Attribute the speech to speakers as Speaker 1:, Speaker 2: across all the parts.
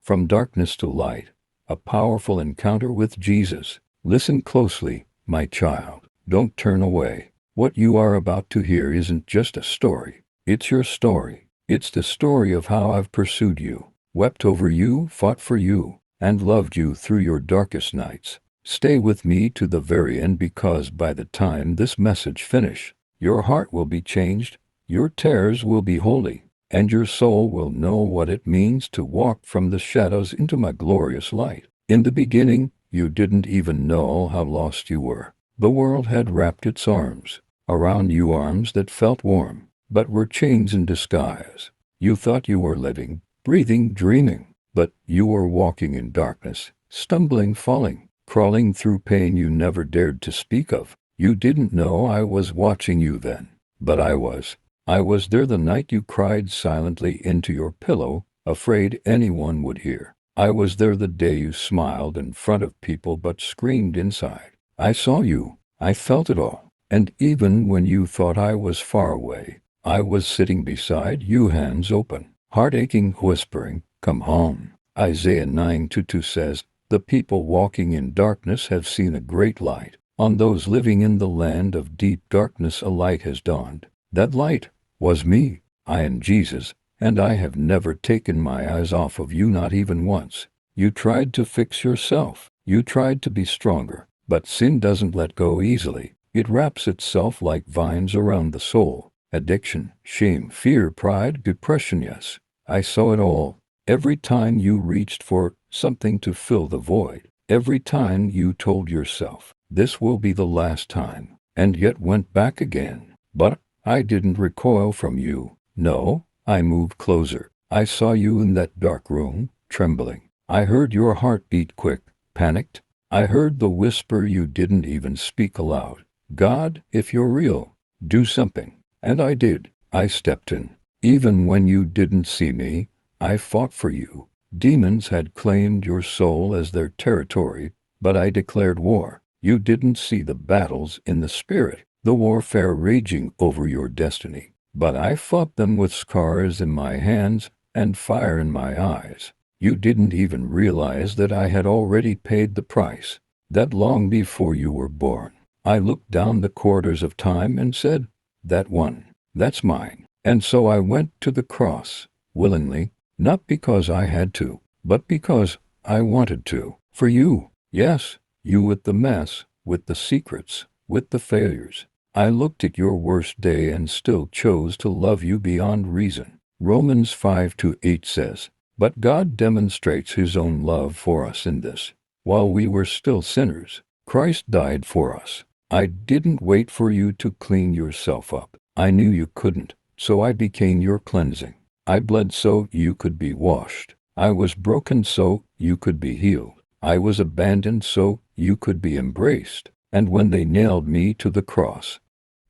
Speaker 1: From darkness to light, a powerful encounter with Jesus. Listen closely, my child. Don't turn away. What you are about to hear isn't just a story. It's your story. It's the story of how I've pursued you, wept over you, fought for you, and loved you through your darkest nights. Stay with me to the very end, because by the time this message finishes, your heart will be changed, your tears will be holy, and your soul will know what it means to walk from the shadows into my glorious light. In the beginning, you didn't even know how lost you were. The world had wrapped its arms around you, arms that felt warm, but were chains in disguise. You thought you were living, breathing, dreaming, but you were walking in darkness, stumbling, falling, crawling through pain you never dared to speak of. You didn't know I was watching you then, but I was. I was there the night you cried silently into your pillow, afraid anyone would hear. I was there the day you smiled in front of people but screamed inside. I saw you. I felt it all. And even when you thought I was far away, I was sitting beside you, hands open, heart aching, whispering, "Come home." Isaiah 9:2 says, "The people walking in darkness have seen a great light. On those living in the land of deep darkness a light has dawned." That light was me. I am Jesus, and I have never taken my eyes off of you, not even once. You tried to fix yourself. You tried to be stronger, but sin doesn't let go easily. It wraps itself like vines around the soul. Addiction, shame, fear, pride, depression. Yes, I saw it all. Every time you reached for something to fill the void, every time you told yourself, "This will be the last time," and yet went back again. But I didn't recoil from you. No, I moved closer. I saw you in that dark room, trembling. I heard your heart beat quick, panicked. I heard the whisper you didn't even speak aloud. "God, if you're real, do something." And I did. I stepped in. Even when you didn't see me, I fought for you. Demons had claimed your soul as their territory, but I declared war. You didn't see the battles in the spirit, the warfare raging over your destiny, but I fought them with scars in my hands and fire in my eyes. You didn't even realize that I had already paid the price, that long before you were born. I looked down the corridors of time and said, "That one, that's mine." And so I went to the cross, willingly, not because I had to, but because I wanted to. For you, yes, you, with the mess, with the secrets, with the failures. I looked at your worst day and still chose to love you beyond reason. Romans 5:8 says, "But God demonstrates his own love for us in this: while we were still sinners, Christ died for us." I didn't wait for you to clean yourself up. I knew you couldn't, so I became your cleansing. I bled so you could be washed. I was broken so you could be healed. I was abandoned so you could be embraced. And when they nailed me to the cross,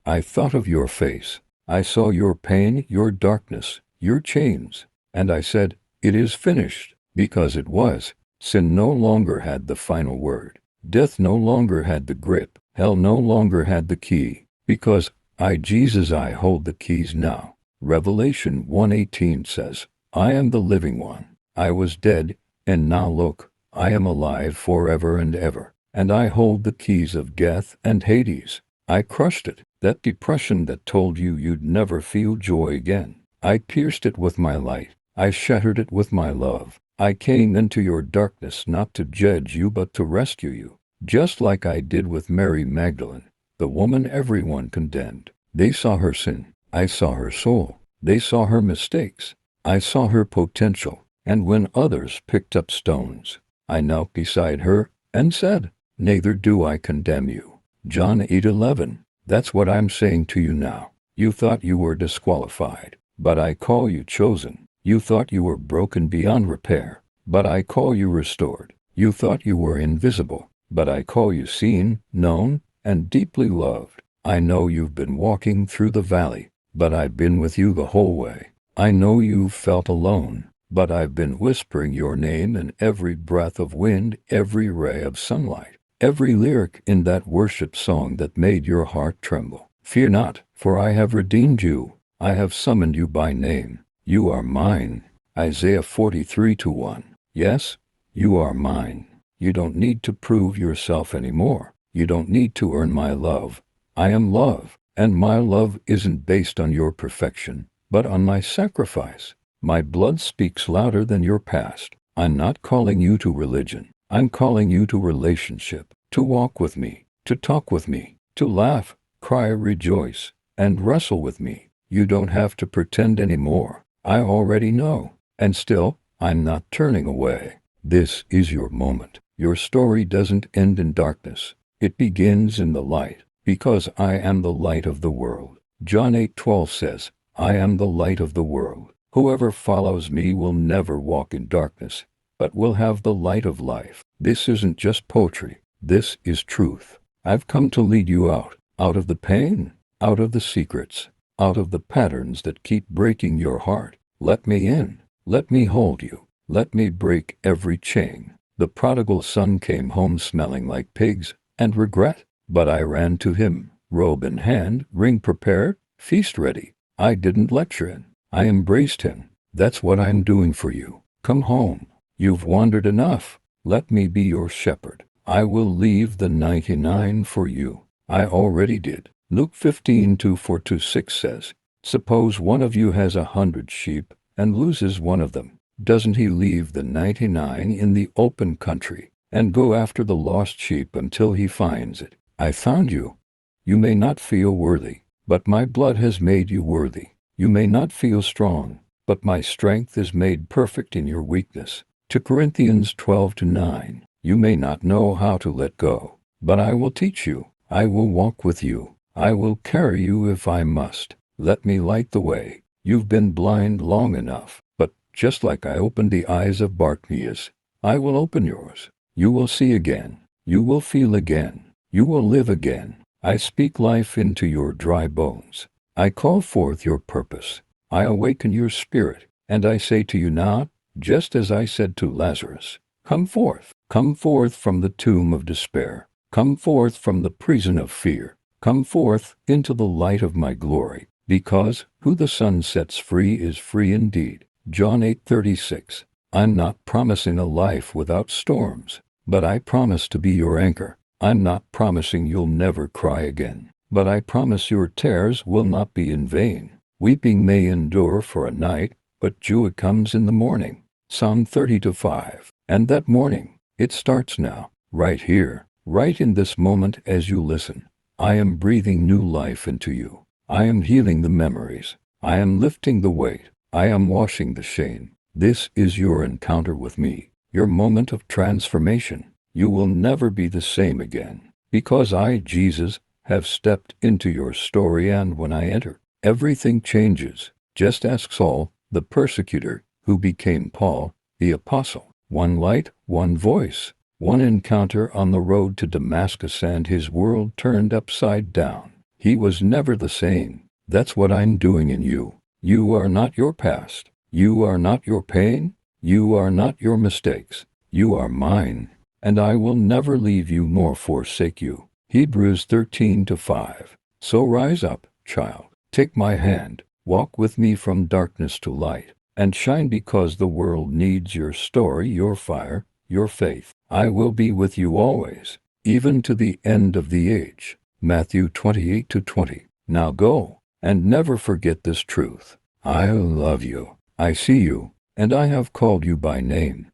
Speaker 1: I thought of your face. I saw your pain, your darkness, your chains. And I said, "It is finished," because it was. Sin no longer had the final word. Death no longer had the grip. Hell no longer had the key. Because I, Jesus, I hold the keys now. Revelation 1:18 says, "I am the living one. I was dead, and now look, I am alive forever and ever. And I hold the keys of death and Hades." I crushed it, that depression that told you you'd never feel joy again. I pierced it with my light. I shattered it with my love. I came into your darkness not to judge you but to rescue you. Just like I did with Mary Magdalene, the woman everyone condemned. They saw her sin. I saw her soul. They saw her mistakes. I saw her potential. And when others picked up stones, I knelt beside her and said, "Neither do I condemn you." John 8:11. That's what I'm saying to you now. You thought you were disqualified, but I call you chosen. You thought you were broken beyond repair, but I call you restored. You thought you were invisible, but I call you seen, known, and deeply loved. I know you've been walking through the valley, but I've been with you the whole way. I know you've felt alone, but I've been whispering your name in every breath of wind, every ray of sunlight, every lyric in that worship song that made your heart tremble. Fear not, for I have redeemed you. I have summoned you by name. You are mine. Isaiah 43:1. Yes, you are mine. You don't need to prove yourself anymore. You don't need to earn my love. I am love, and my love isn't based on your perfection, but on my sacrifice. My blood speaks louder than your past. I'm not calling you to religion. I'm calling you to relationship, to walk with me, to talk with me, to laugh, cry, rejoice, and wrestle with me. You don't have to pretend anymore. I already know. And still, I'm not turning away. This is your moment. Your story doesn't end in darkness. It begins in the light, because I am the light of the world. John 8:12 says, I am the light of the world. Whoever follows me will never walk in darkness, but will have the light of life. This isn't just poetry. This is truth. I've come to lead you out of the pain, out of the secrets, out of the patterns that keep breaking your heart. Let me in. Let me hold you. Let me break every chain. The prodigal son came home smelling like pigs and regret, but I ran to him, robe in hand, ring prepared, feast ready. I didn't lecture him. I embraced him. That's what I'm doing for you. Come home. You've wandered enough. Let me be your shepherd. I will leave the 99 for you. I already did. Luke 15:2-4-6 says, suppose one of you has 100 sheep and loses one of them. Doesn't he leave the 99 in the open country and go after the lost sheep until he finds it? I found you. You may not feel worthy, but my blood has made you worthy. You may not feel strong, but my strength is made perfect in your weakness. 2 Corinthians 12:9. You may not know how to let go, but I will teach you. I will walk with you. I will carry you if I must. Let me light the way. You've been blind long enough, but just like I opened the eyes of Bartimaeus, I will open yours. You will see again. You will feel again. You will live again. I speak life into your dry bones. I call forth your purpose. I awaken your spirit, and I say to you now, just as I said to Lazarus, come forth. Come forth from the tomb of despair. Come forth from the prison of fear. Come forth into the light of my glory, because who the Son sets free is free indeed. John 8:36. I'm not promising a life without storms, but I promise to be your anchor. I'm not promising you'll never cry again, but I promise your tears will not be in vain. Weeping may endure for a night, but joy comes in the morning. Psalm 30:5. And that morning, it starts now, right here, right in this moment as you listen. I am breathing new life into you. I am healing the memories. I am lifting the weight. I am washing the shame. This is your encounter with me, your moment of transformation. You will never be the same again, because I, Jesus, have stepped into your story, and when I enter, everything changes. Just ask Saul, the persecutor, who became Paul, the apostle. One light, one voice, one encounter on the road to Damascus, and his world turned upside down. He was never the same. That's what I'm doing in you. You are not your past. You are not your pain. You are not your mistakes. You are mine, and I will never leave you nor forsake you. Hebrews 13:5. So rise up, child. Take my hand. Walk with me from darkness to light, and shine, because the world needs your story, your fire, your faith. I will be with you always, even to the end of the age. Matthew 28:20. Now go, and never forget this truth. I love you. I see you, and I have called you by name.